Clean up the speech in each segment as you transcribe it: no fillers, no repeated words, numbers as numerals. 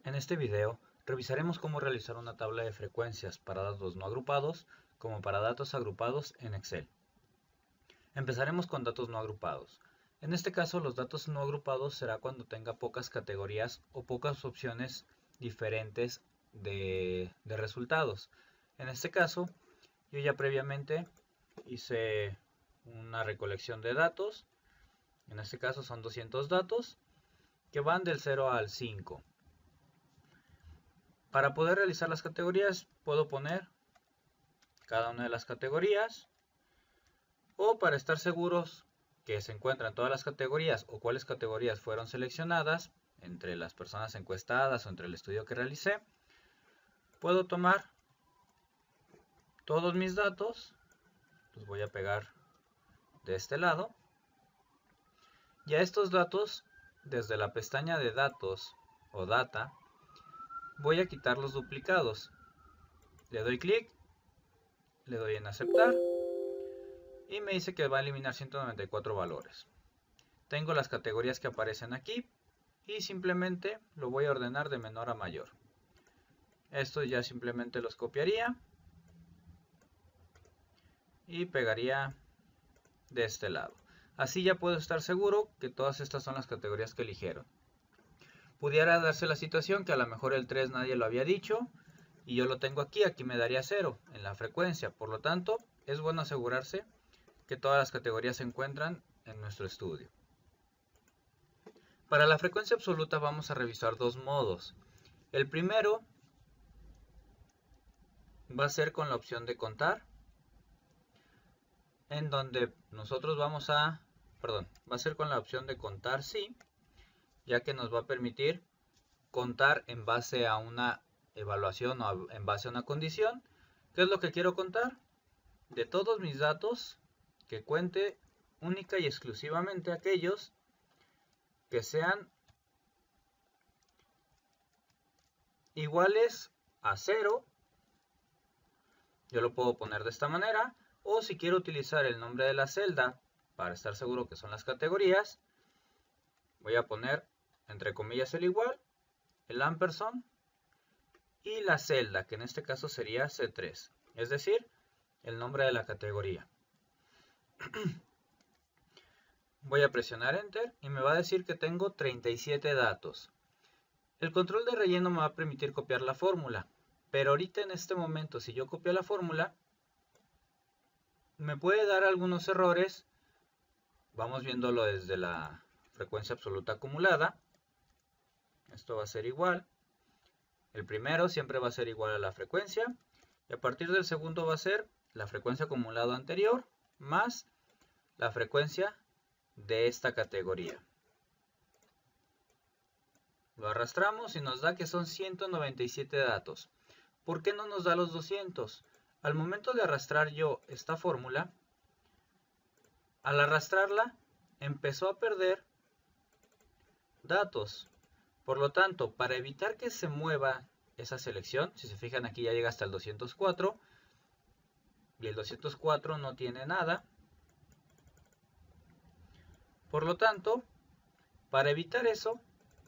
En este video revisaremos cómo realizar una tabla de frecuencias para datos no agrupados como para datos agrupados en Excel. Empezaremos con datos no agrupados. En este caso, los datos no agrupados será cuando tenga pocas categorías o pocas opciones diferentes de resultados. En este caso, yo ya previamente hice una recolección de datos. En este caso son 200 datos que van del 0 al 5. Para poder realizar las categorías puedo poner cada una de las categorías, o para estar seguros que se encuentran todas las categorías o cuáles categorías fueron seleccionadas entre las personas encuestadas o entre el estudio que realicé, puedo tomar todos mis datos, los voy a pegar de este lado, y a estos datos, desde la pestaña de datos o data, voy a quitar los duplicados. Le doy clic, le doy en aceptar y me dice que va a eliminar 194 valores. Tengo las categorías que aparecen aquí y simplemente lo voy a ordenar de menor a mayor. Esto ya simplemente los copiaría y pegaría de este lado. Así ya puedo estar seguro que todas estas son las categorías que eligieron. Pudiera darse la situación que a lo mejor el 3 nadie lo había dicho y yo lo tengo aquí me daría 0 en la frecuencia. Por lo tanto, es bueno asegurarse que todas las categorías se encuentran en nuestro estudio. Para la frecuencia absoluta vamos a revisar dos modos. El primero va a ser con la opción de contar, en donde nosotros va a ser con la opción de contar sí, ya que nos va a permitir contar en base a una evaluación o en base a una condición. ¿Qué es lo que quiero contar? De todos mis datos, que cuente única y exclusivamente aquellos que sean iguales a 0. Yo lo puedo poner de esta manera, o si quiero utilizar el nombre de la celda para estar seguro que son las categorías, voy a poner entre comillas el igual, el ampersand y la celda, que en este caso sería C3, es decir, el nombre de la categoría. Voy a presionar Enter y me va a decir que tengo 37 datos. El control de relleno me va a permitir copiar la fórmula, pero ahorita en este momento, si yo copio la fórmula, me puede dar algunos errores. Vamos viéndolo desde la frecuencia absoluta acumulada. Esto va a ser igual. El primero siempre va a ser igual a la frecuencia. Y a partir del segundo va a ser la frecuencia acumulada anterior más la frecuencia de esta categoría. Lo arrastramos y nos da que son 197 datos. ¿Por qué no nos da los 200? Al momento de arrastrar yo esta fórmula, al arrastrarla, empezó a perder datos. Por lo tanto, para evitar que se mueva esa selección, si se fijan aquí ya llega hasta el 204, y el 204 no tiene nada. Por lo tanto, para evitar eso,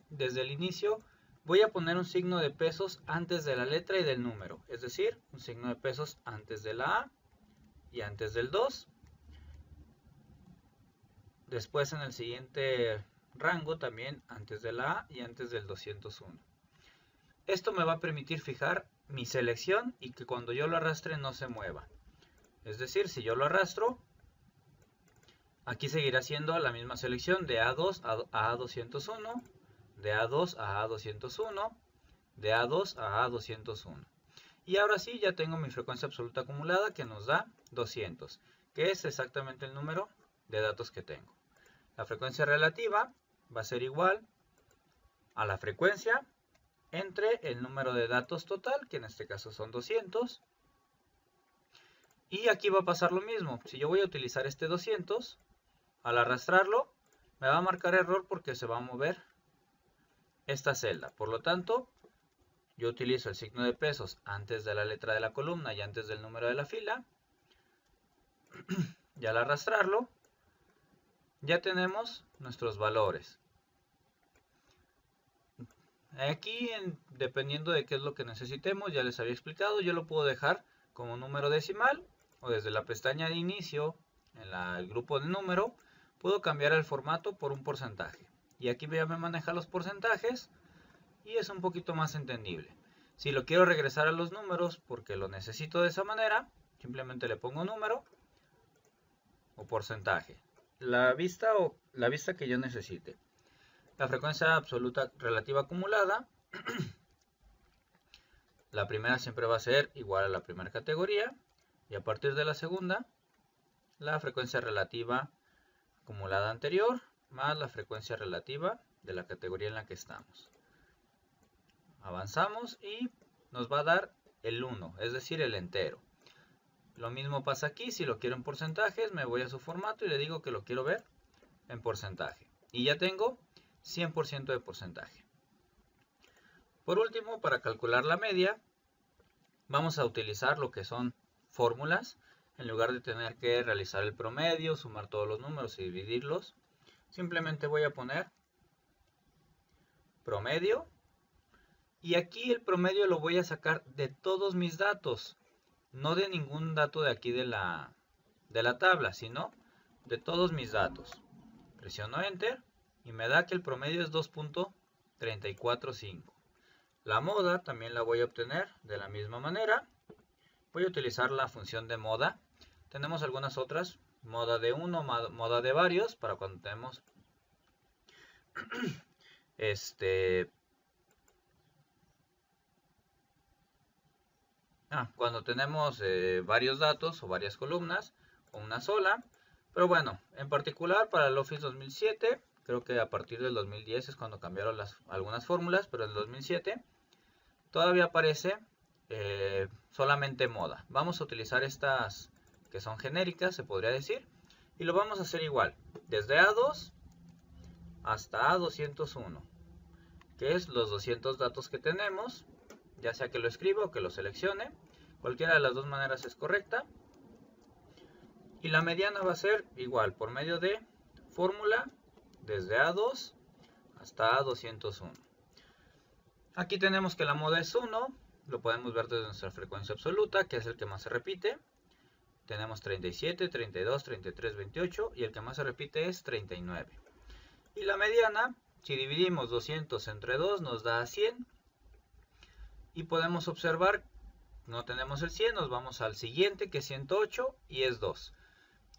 desde el inicio voy a poner un signo de pesos antes de la letra y del número. Es decir, un signo de pesos antes de la A y antes del 2. Después en el siguiente rango también antes de la A y antes del 201. Esto me va a permitir fijar mi selección y que cuando yo lo arrastre no se mueva. Es decir, si yo lo arrastro, aquí seguirá siendo la misma selección de A2 a A201, de A2 a A201, de A2 a A201. Y ahora sí, ya tengo mi frecuencia absoluta acumulada que nos da 200, que es exactamente el número de datos que tengo. La frecuencia relativa va a ser igual a la frecuencia entre el número de datos total, que en este caso son 200. Y aquí va a pasar lo mismo. Si yo voy a utilizar este 200, al arrastrarlo, me va a marcar error porque se va a mover esta celda. Por lo tanto, yo utilizo el signo de pesos antes de la letra de la columna y antes del número de la fila. Y al arrastrarlo, ya tenemos nuestros valores. Aquí, dependiendo de qué es lo que necesitemos, ya les había explicado, yo lo puedo dejar como número decimal o desde la pestaña de inicio, en el grupo de número, puedo cambiar el formato por un porcentaje. Y aquí ya me maneja los porcentajes y es un poquito más entendible. Si lo quiero regresar a los números porque lo necesito de esa manera, simplemente le pongo número o porcentaje. La vista que yo necesite. La frecuencia absoluta relativa acumulada. La primera siempre va a ser igual a la primera categoría. Y a partir de la segunda, la frecuencia relativa acumulada anterior más la frecuencia relativa de la categoría en la que estamos. Avanzamos y nos va a dar el 1, es decir, el entero. Lo mismo pasa aquí, si lo quiero en porcentajes, me voy a su formato y le digo que lo quiero ver en porcentaje. Y ya tengo 100% de porcentaje. Por último, para calcular la media, vamos a utilizar lo que son fórmulas. En lugar de tener que realizar el promedio, sumar todos los números y dividirlos, simplemente voy a poner promedio. Y aquí el promedio lo voy a sacar de todos mis datos. No de ningún dato de aquí de la tabla, sino de todos mis datos. Presiono Enter y me da que el promedio es 2.345. La moda también la voy a obtener de la misma manera. Voy a utilizar la función de moda. Tenemos algunas otras, moda de uno, moda de varios, para cuando tenemos cuando tenemos varios datos o varias columnas o una sola. Pero bueno, en particular para el Office 2007, creo que a partir del 2010 es cuando cambiaron algunas fórmulas, pero en el 2007 todavía aparece solamente moda. Vamos a utilizar estas que son genéricas, se podría decir, y lo vamos a hacer igual, desde A2 hasta A201, que es los 200 datos que tenemos, ya sea que lo escriba o que lo seleccione. Cualquiera de las dos maneras es correcta. Y la mediana va a ser igual, por medio de fórmula, desde A2 hasta A201. Aquí tenemos que la moda es 1, lo podemos ver desde nuestra frecuencia absoluta, que es el que más se repite. Tenemos 37, 32, 33, 28 y el que más se repite es 39. Y la mediana, si dividimos 200 entre 2 nos da 100. Y podemos observar, no tenemos el 100, nos vamos al siguiente que es 108 y es 2.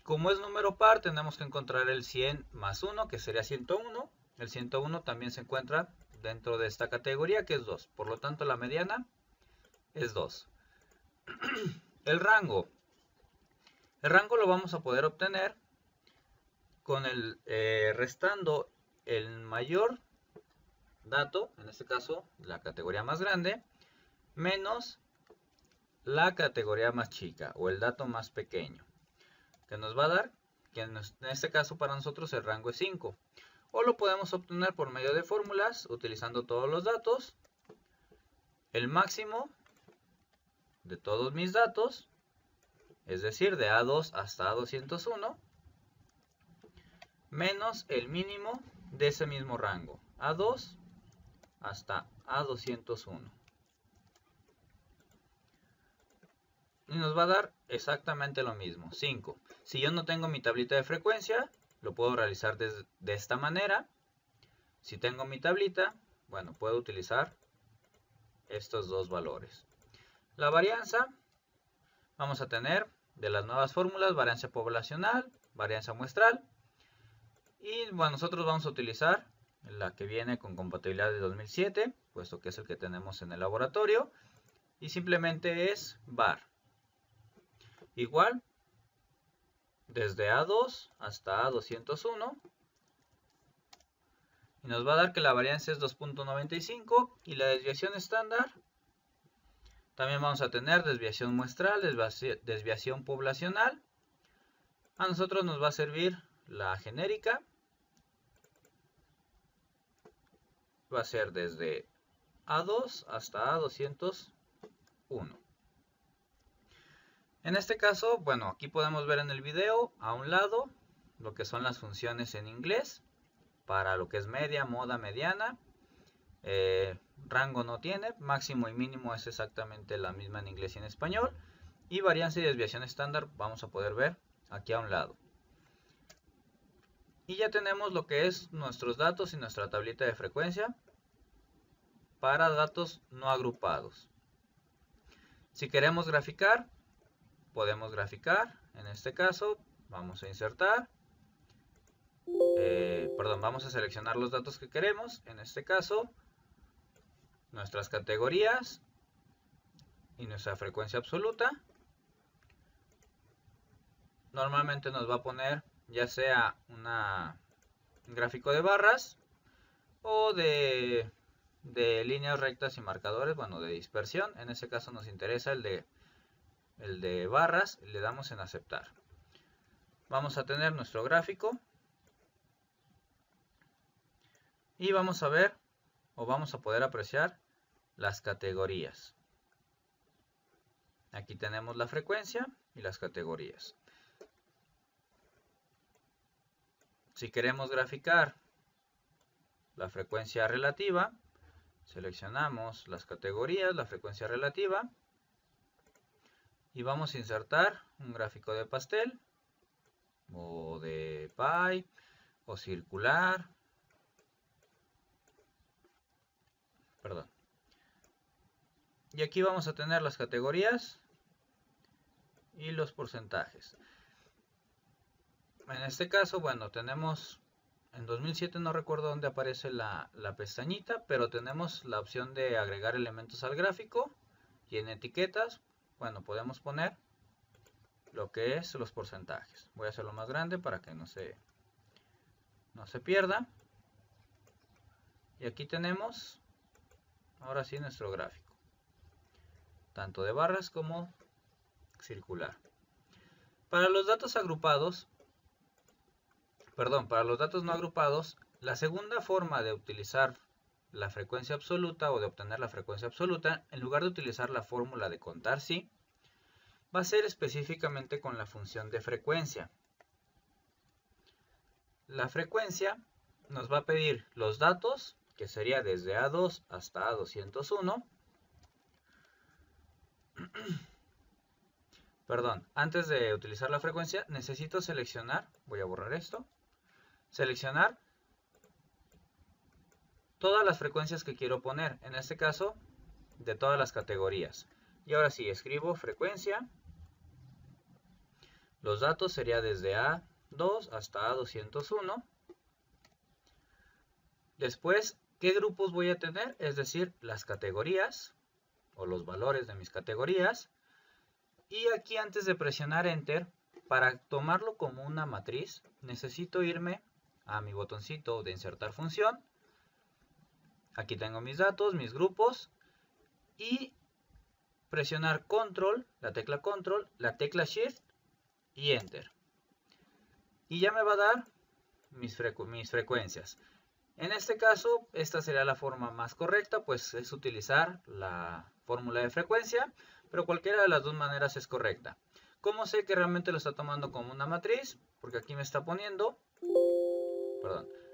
Como es número par, tenemos que encontrar el 100 más 1, que sería 101. El 101 también se encuentra dentro de esta categoría, que es 2. Por lo tanto, la mediana es 2. El rango. El rango lo vamos a poder obtener con restando el mayor dato, en este caso la categoría más grande, menos la categoría más chica o el dato más pequeño, que nos va a dar que en este caso para nosotros el rango es 5. O lo podemos obtener por medio de fórmulas utilizando todos los datos, el máximo de todos mis datos, es decir, de A2 hasta A201, menos el mínimo de ese mismo rango, A2 hasta A201. Y nos va a dar exactamente lo mismo, 5. Si yo no tengo mi tablita de frecuencia, lo puedo realizar de esta manera. Si tengo mi tablita, bueno, puedo utilizar estos dos valores. La varianza, vamos a tener de las nuevas fórmulas, varianza poblacional, varianza muestral. Y bueno, nosotros vamos a utilizar la que viene con compatibilidad de 2007, puesto que es el que tenemos en el laboratorio. Y simplemente es var. Igual, desde A2 hasta A201. Y nos va a dar que la varianza es 2.95 y la desviación estándar. También vamos a tener desviación muestral, desviación poblacional. A nosotros nos va a servir la genérica. Va a ser desde A2 hasta A201. En este caso, bueno, aquí podemos ver en el video a un lado lo que son las funciones en inglés para lo que es media, moda, mediana. rango no tiene, máximo y mínimo es exactamente la misma en inglés y en español. Y varianza y desviación estándar vamos a poder ver aquí a un lado. Y ya tenemos lo que es nuestros datos y nuestra tablita de frecuencia para datos no agrupados. Si queremos graficar, podemos graficar. En este caso vamos a insertar, vamos a seleccionar los datos que queremos. En este caso, nuestras categorías y nuestra frecuencia absoluta. Normalmente nos va a poner ya sea un gráfico de barras o de líneas rectas y marcadores, bueno, de dispersión. En este caso nos interesa el de barras, le damos en aceptar. Vamos a tener nuestro gráfico y vamos a ver o vamos a poder apreciar las categorías. Aquí tenemos la frecuencia y las categorías. Si queremos graficar la frecuencia relativa, seleccionamos las categorías, la frecuencia relativa, y vamos a insertar un gráfico de pastel, o de pie, o circular. Perdón. Y aquí vamos a tener las categorías y los porcentajes. En este caso, bueno, tenemos en 2007, no recuerdo dónde aparece la pestañita, pero tenemos la opción de agregar elementos al gráfico, y en etiquetas, bueno, podemos poner lo que es los porcentajes. Voy a hacerlo más grande para que no se pierda. Y aquí tenemos ahora sí nuestro gráfico, tanto de barras como circular. Para los datos agrupados, para los datos no agrupados, la segunda forma de utilizar la frecuencia absoluta o de obtener la frecuencia absoluta, en lugar de utilizar la fórmula de contar sí, va a ser específicamente con la función de frecuencia. La frecuencia nos va a pedir los datos, que sería desde A2 hasta A201. Perdón, antes de utilizar la frecuencia necesito seleccionar, voy a borrar esto, seleccionar todas las frecuencias que quiero poner, en este caso de todas las categorías. Y ahora sí, escribo frecuencia, los datos sería desde A2 hasta A201. Después, ¿qué grupos voy a tener? Es decir, las categorías o los valores de mis categorías. Y aquí, antes de presionar Enter, para tomarlo como una matriz, necesito irme a mi botoncito de insertar función. Aquí tengo mis datos, mis grupos, y presionar Control, la tecla Shift y Enter. Y ya me va a dar mis frecuencias. En este caso, esta sería la forma más correcta, pues es utilizar la fórmula de frecuencia, pero cualquiera de las dos maneras es correcta. ¿Cómo sé que realmente lo está tomando como una matriz? Porque aquí me está poniendo,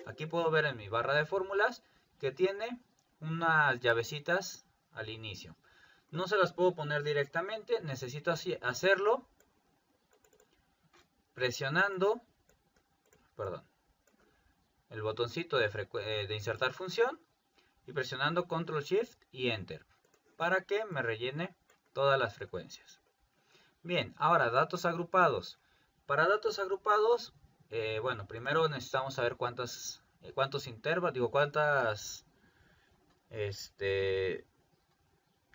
aquí puedo ver en mi barra de fórmulas que tiene unas llavecitas al inicio. No se las puedo poner directamente, necesito hacerlo presionando, el botoncito de insertar función y presionando Control Shift y Enter para que me rellene todas las frecuencias. Bien, ahora datos agrupados. Para datos agrupados, bueno, primero necesitamos saber cuántos intervalos,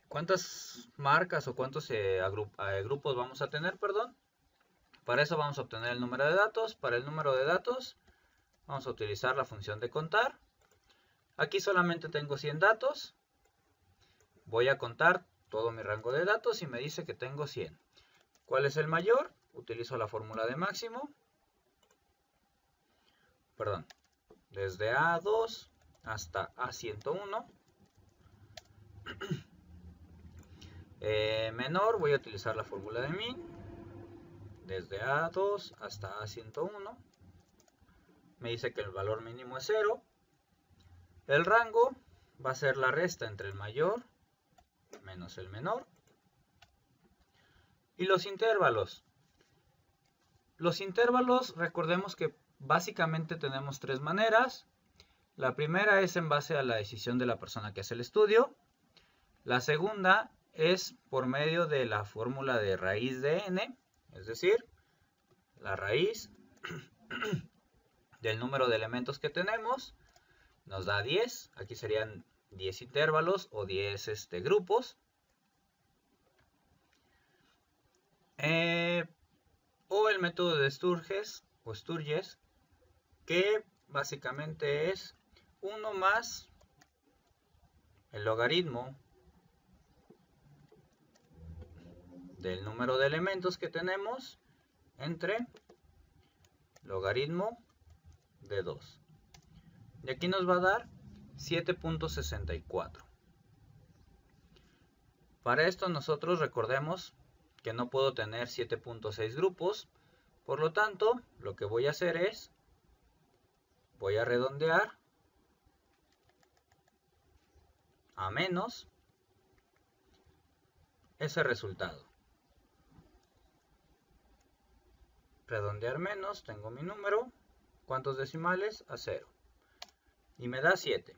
cuántas marcas o cuántos grupos vamos a tener, Para eso vamos a obtener el número de datos. Para el número de datos vamos a utilizar la función de contar. Aquí solamente tengo 100 datos. Voy a contar todo mi rango de datos y me dice que tengo 100. ¿Cuál es el mayor? Utilizo la fórmula de máximo. Desde A2 hasta A101. Menor, voy a utilizar la fórmula de min. Desde A2 hasta A101. Me dice que el valor mínimo es 0. El rango va a ser la resta entre el mayor menos el menor. Y los intervalos. Los intervalos, recordemos que básicamente tenemos tres maneras. La primera es en base a la decisión de la persona que hace el estudio. La segunda es por medio de la fórmula de raíz de n, es decir, la raíz del número de elementos que tenemos nos da 10. Aquí serían 10 intervalos o 10 grupos. O el método de Sturges o Sturges, que básicamente es 1 más el logaritmo del número de elementos que tenemos entre logaritmo de 2. Y aquí nos va a dar 7.64. Para esto nosotros recordemos que no puedo tener 7.6 grupos. Por lo tanto, lo que voy a hacer es, voy a redondear a menos ese resultado. Redondear menos, tengo mi número. ¿Cuántos decimales? A 0. Y me da 7.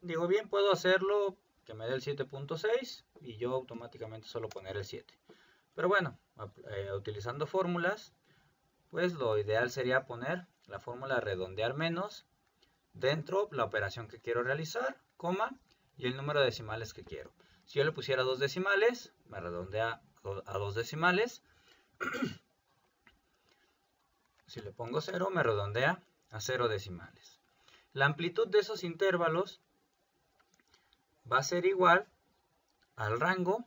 Digo, bien, puedo hacerlo que me dé el 7.6 y yo automáticamente solo poner el 7. Pero bueno, utilizando fórmulas, pues lo ideal sería poner la fórmula redondear menos dentro la operación que quiero realizar, coma, y el número de decimales que quiero. Si yo le pusiera 2 decimales, me redondea a 2 decimales. Si le pongo 0, me redondea a 0 decimales. La amplitud de esos intervalos va a ser igual al rango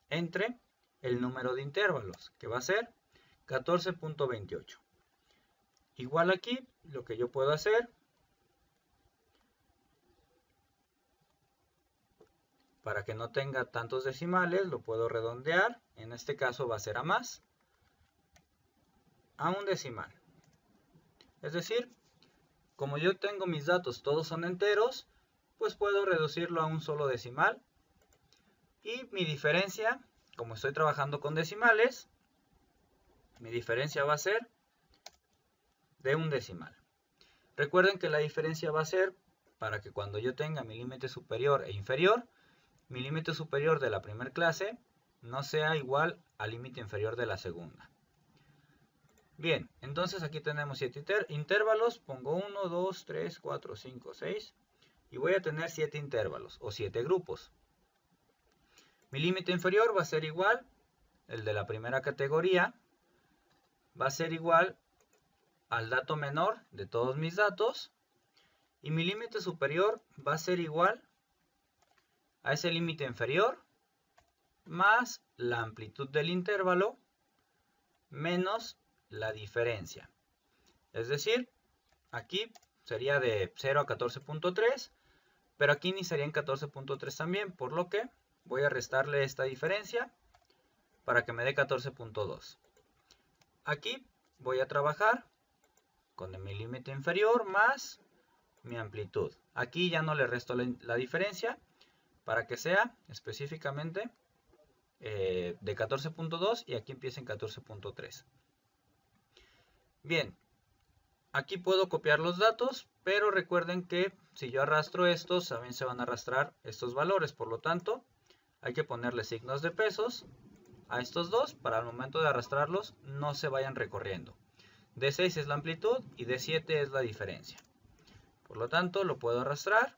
entre el número de intervalos, que va a ser 14.28. Igual aquí, lo que yo puedo hacer para que no tenga tantos decimales, lo puedo redondear. En este caso va a ser a más, a un decimal. Es decir, como yo tengo mis datos, todos son enteros, pues puedo reducirlo a un solo decimal. Y mi diferencia, como estoy trabajando con decimales, mi diferencia va a ser de un decimal. Recuerden que la diferencia va a ser para que cuando yo tenga mi límite superior e inferior, mi límite superior de la primera clase no sea igual al límite inferior de la segunda. Bien, entonces aquí tenemos 7 intervalos, pongo 1, 2, 3, 4, 5, 6 y voy a tener 7 intervalos o 7 grupos. Mi límite inferior va a ser igual, el de la primera categoría, va a ser igual al dato menor de todos mis datos y mi límite superior va a ser igual a ese límite inferior más la amplitud del intervalo menos la diferencia. Es decir, aquí sería de 0 a 14.3, pero aquí iniciaría en 14.3 también, por lo que voy a restarle esta diferencia para que me dé 14.2. Aquí voy a trabajar con mi límite inferior más mi amplitud. Aquí ya no le resto la diferencia para que sea específicamente de 14.2 y aquí empieza en 14.3. Bien, aquí puedo copiar los datos, pero recuerden que si yo arrastro estos, también se van a arrastrar estos valores. Por lo tanto, hay que ponerle signos de pesos a estos dos para al momento de arrastrarlos no se vayan recorriendo. D6 es la amplitud y D7 es la diferencia. Por lo tanto, lo puedo arrastrar.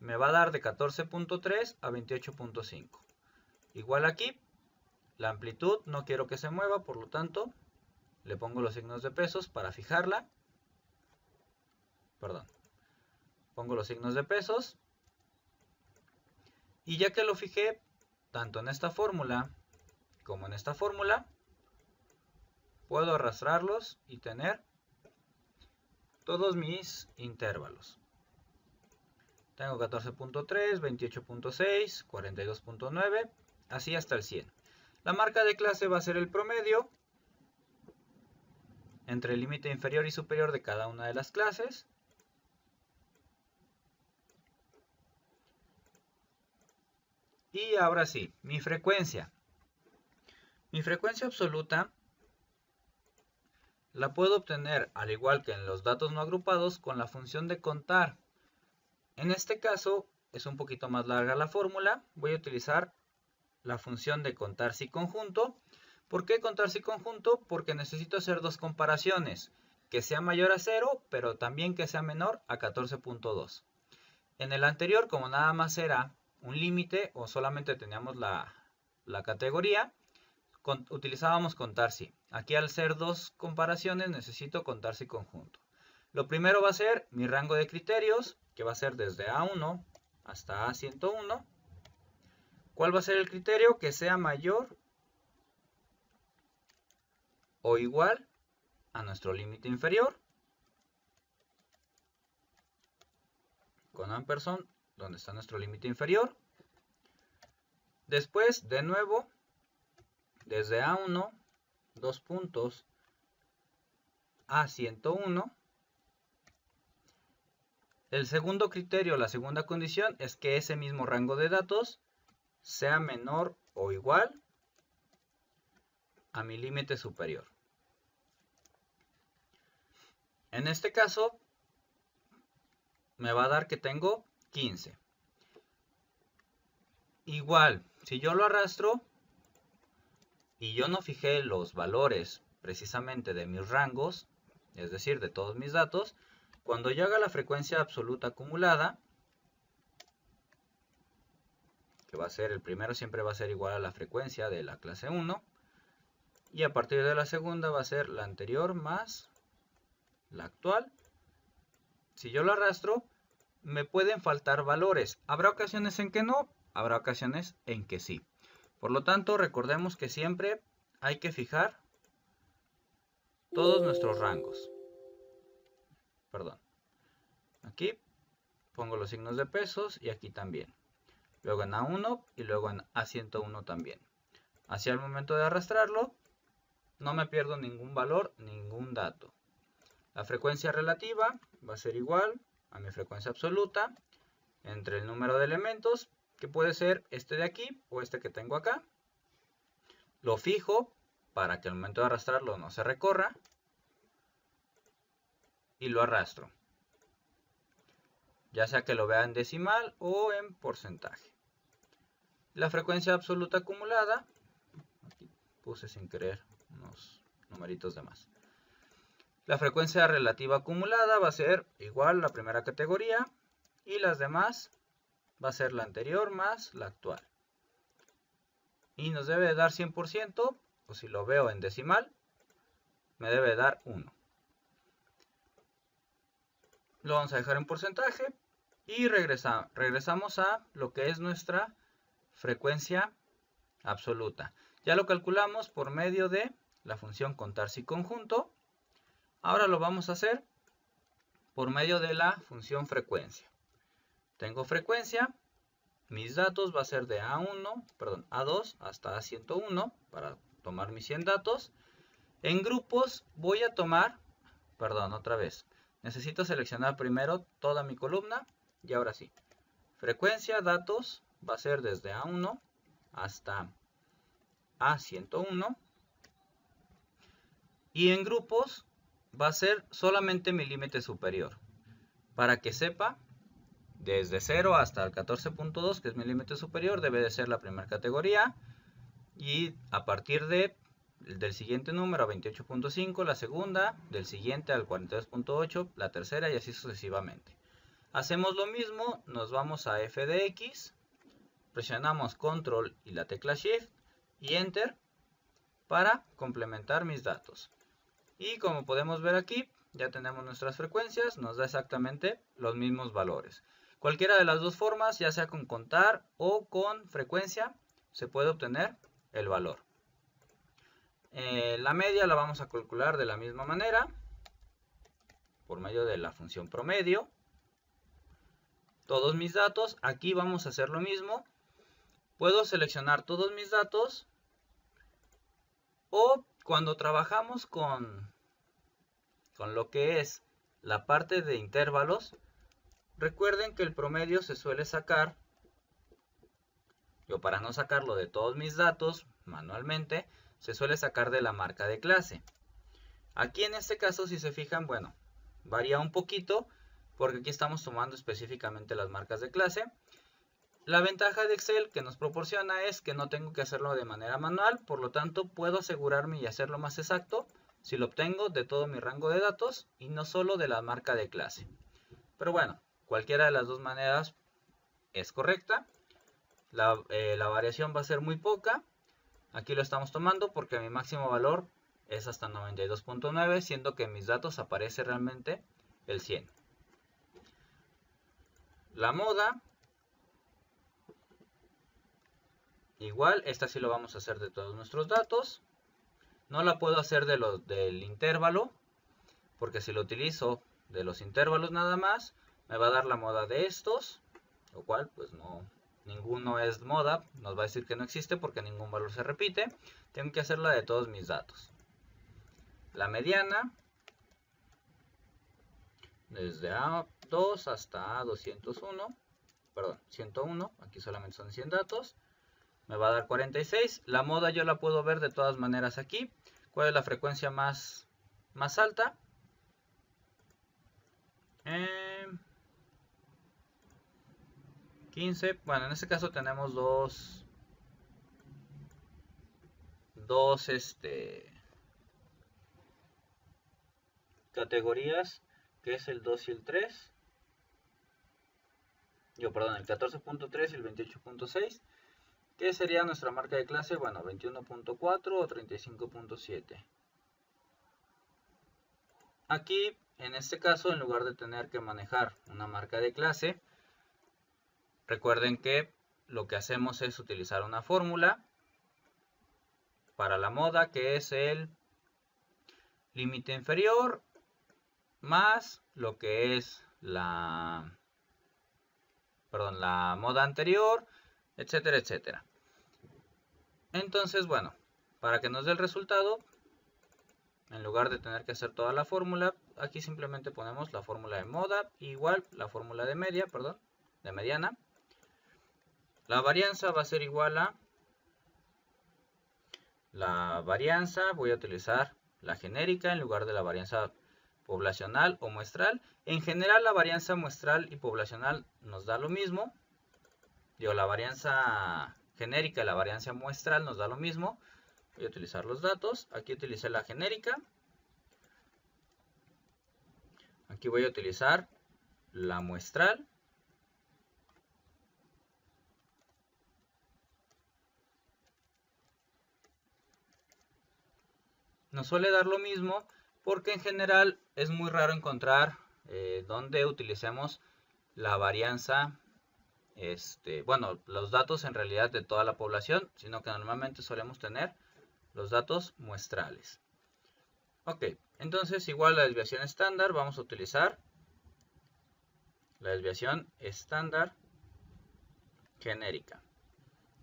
Me va a dar de 14.3 a 28.5. Igual aquí, la amplitud no quiero que se mueva, por lo tanto, le pongo los signos de pesos para fijarla. Pongo los signos de pesos. Y ya que lo fijé, tanto en esta fórmula como en esta fórmula, puedo arrastrarlos y tener todos mis intervalos. Tengo 14.3, 28.6, 42.9, así hasta el 100. La marca de clase va a ser el promedio entre el límite inferior y superior de cada una de las clases. Y ahora sí, mi frecuencia. Mi frecuencia absoluta la puedo obtener, al igual que en los datos no agrupados, con la función de contar. En este caso es un poquito más larga la fórmula. Voy a utilizar la función de contar si conjunto. ¿Por qué contar si conjunto? Porque necesito hacer dos comparaciones. Que sea mayor a 0, pero también que sea menor a 14.2. En el anterior, como nada más era un límite o solamente teníamos la categoría, utilizábamos contar si. Aquí al ser dos comparaciones necesito contar si conjunto. Lo primero va a ser mi rango de criterios, que va a ser desde A1 hasta A101. ¿Cuál va a ser el criterio? Que sea mayor o igual a nuestro límite inferior. Con ampersand, donde está nuestro límite inferior. Después, de nuevo, desde A1, dos puntos, A101. El segundo criterio, la segunda condición, es que ese mismo rango de datos sea menor o igual a mi límite superior. En este caso, me va a dar que tengo 15. Igual, si yo lo arrastro y yo no fijé los valores precisamente de mis rangos, es decir, de todos mis datos, cuando yo haga la frecuencia absoluta acumulada, que va a ser el primero, siempre va a ser igual a la frecuencia de la clase 1, y a partir de la segunda va a ser la anterior más la actual. Si yo lo arrastro, me pueden faltar valores. Habrá ocasiones en que no, habrá ocasiones en que sí. Por lo tanto, recordemos que siempre hay que fijar todos nuestros rangos. Perdón. Aquí pongo los signos de pesos y aquí también. Luego en A1 y luego en A101 también. Hacia el momento de arrastrarlo, no me pierdo ningún valor, ningún dato. La frecuencia relativa va a ser igual a mi frecuencia absoluta entre el número de elementos, que puede ser este de aquí o este que tengo acá. Lo fijo para que al momento de arrastrarlo no se recorra y lo arrastro, ya sea que lo vea en decimal o en porcentaje. La frecuencia absoluta acumulada, aquí puse sin querer unos numeritos de más. La frecuencia relativa acumulada va a ser igual a la primera categoría y las demás va a ser la anterior más la actual. Y nos debe dar 100%, o si lo veo en decimal, me debe dar 1. Lo vamos a dejar en porcentaje y regresamos a lo que es nuestra frecuencia absoluta. Ya lo calculamos por medio de la función contar si conjunto. Ahora lo vamos a hacer por medio de la función frecuencia. Tengo frecuencia, mis datos va a ser de A2 hasta A101 para tomar mis 100 datos. En grupos voy a tomar, necesito seleccionar primero toda mi columna y ahora sí. Frecuencia, datos, va a ser desde A1 hasta A101. Y en grupos va a ser solamente mi límite superior. Para que sepa, desde 0 hasta el 14.2, que es mi límite superior, debe de ser la primera categoría. Y a partir del siguiente número a 28.5, la segunda, del siguiente al 42.8, la tercera y así sucesivamente. Hacemos lo mismo, nos vamos a f de x, presionamos control y la tecla shift y enter para complementar mis datos. Y como podemos ver aquí, ya tenemos nuestras frecuencias, nos da exactamente los mismos valores. Cualquiera de las dos formas, ya sea con contar o con frecuencia, se puede obtener el valor. La media la vamos a calcular de la misma manera, por medio de la función promedio. Todos mis datos, aquí vamos a hacer lo mismo. Puedo seleccionar todos mis datos o cuando trabajamos con lo que es la parte de intervalos, recuerden que el promedio se suele sacar Yo para no sacarlo de todos mis datos manualmente, se suele sacar de la marca de clase. Aquí en este caso, si se fijan, bueno, varía un poquito porque aquí estamos tomando específicamente las marcas de clase. La ventaja de Excel que nos proporciona es que no tengo que hacerlo de manera manual, por lo tanto puedo asegurarme y hacerlo más exacto si lo obtengo de todo mi rango de datos y no solo de la marca de clase. Pero bueno, cualquiera de las dos maneras es correcta. La variación va a ser muy poca. Aquí lo estamos tomando porque mi máximo valor es hasta 92.9, siendo que en mis datos aparece realmente el 100. La moda, igual, esta sí lo vamos a hacer de todos nuestros datos. No la puedo hacer del intervalo, porque si lo utilizo de los intervalos nada más, me va a dar la moda de estos, lo cual pues no, ninguno es moda, nos va a decir que no existe porque ningún valor se repite. Tengo que hacerla de todos mis datos. La mediana, desde A2 hasta A201, perdón, 101, aquí solamente son 100 datos, me va a dar 46. La moda yo la puedo ver de todas maneras aquí. ¿Cuál es la frecuencia más alta? 15. Bueno, en este caso tenemos dos categorías, que es el 2 y el 3. Perdón, el 14.3 y el 28.6. ¿Qué sería nuestra marca de clase? Bueno, 21.4 o 35.7. Aquí, en este caso, en lugar de tener que manejar una marca de clase, recuerden que lo que hacemos es utilizar una fórmula para la moda, que es el límite inferior más lo que es la moda anterior, etcétera, etcétera. Entonces, bueno, para que nos dé el resultado, en lugar de tener que hacer toda la fórmula, aquí simplemente ponemos la fórmula de moda igual la fórmula de mediana. La varianza va a ser igual a la varianza, voy a utilizar la genérica en lugar de la varianza poblacional o muestral. En general la varianza muestral y poblacional nos da lo mismo. La varianza genérica y la varianza muestral nos da lo mismo. Voy a utilizar los datos. Aquí utilicé la genérica. Aquí voy a utilizar la muestral. Nos suele dar lo mismo porque en general es muy raro encontrar donde utilicemos la varianza, los datos en realidad de toda la población, sino que normalmente solemos tener los datos muestrales. Ok, entonces igual la desviación estándar, vamos a utilizar la desviación estándar genérica,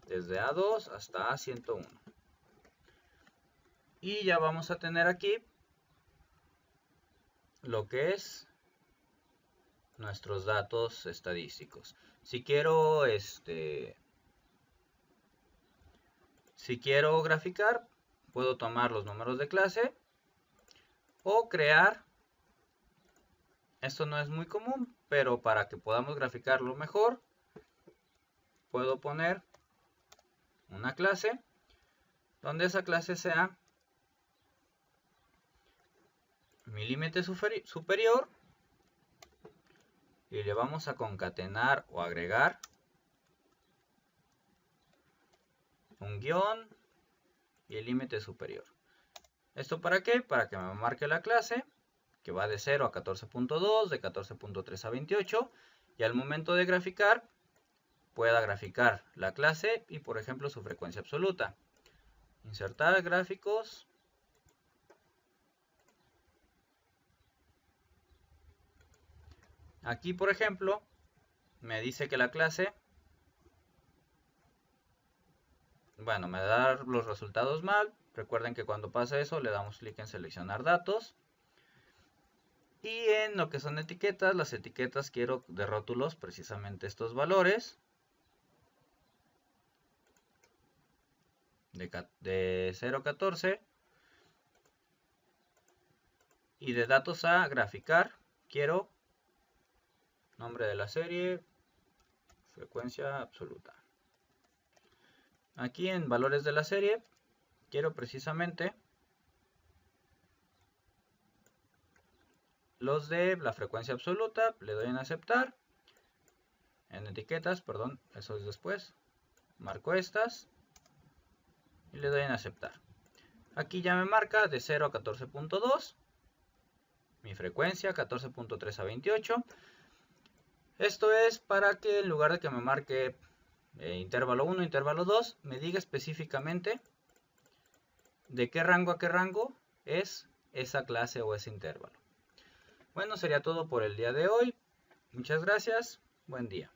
desde A2 hasta A101. Y ya vamos a tener aquí lo que es nuestros datos estadísticos. Si quiero graficar, puedo tomar los números de clase o crear. Esto no es muy común, pero para que podamos graficarlo mejor, puedo poner una clase donde esa clase sea mi límite superior y le vamos a concatenar o agregar un guión y el límite superior. ¿Esto para qué? Para que me marque la clase, que va de 0 a 14.2, de 14.3 a 28, y al momento de graficar, pueda graficar la clase y, por ejemplo, su frecuencia absoluta. Insertar gráficos. Aquí, por ejemplo, me dice que la clase, bueno, me da los resultados mal. Recuerden que cuando pasa eso le damos clic en seleccionar datos. Y en lo que son etiquetas, las etiquetas quiero de rótulos precisamente estos valores. de 0 a 14. Y de datos a graficar, quiero nombre de la serie, frecuencia absoluta. Aquí en valores de la serie, quiero precisamente los de la frecuencia absoluta. Le doy en aceptar. En etiquetas, perdón, eso es después. Marco estas y le doy en aceptar. Aquí ya me marca de 0 a 14.2. Mi frecuencia 14.3 a 28. Esto es para que en lugar de que me marque intervalo 1, intervalo 2, me diga específicamente de qué rango a qué rango es esa clase o ese intervalo. Bueno, sería todo por el día de hoy. Muchas gracias. Buen día.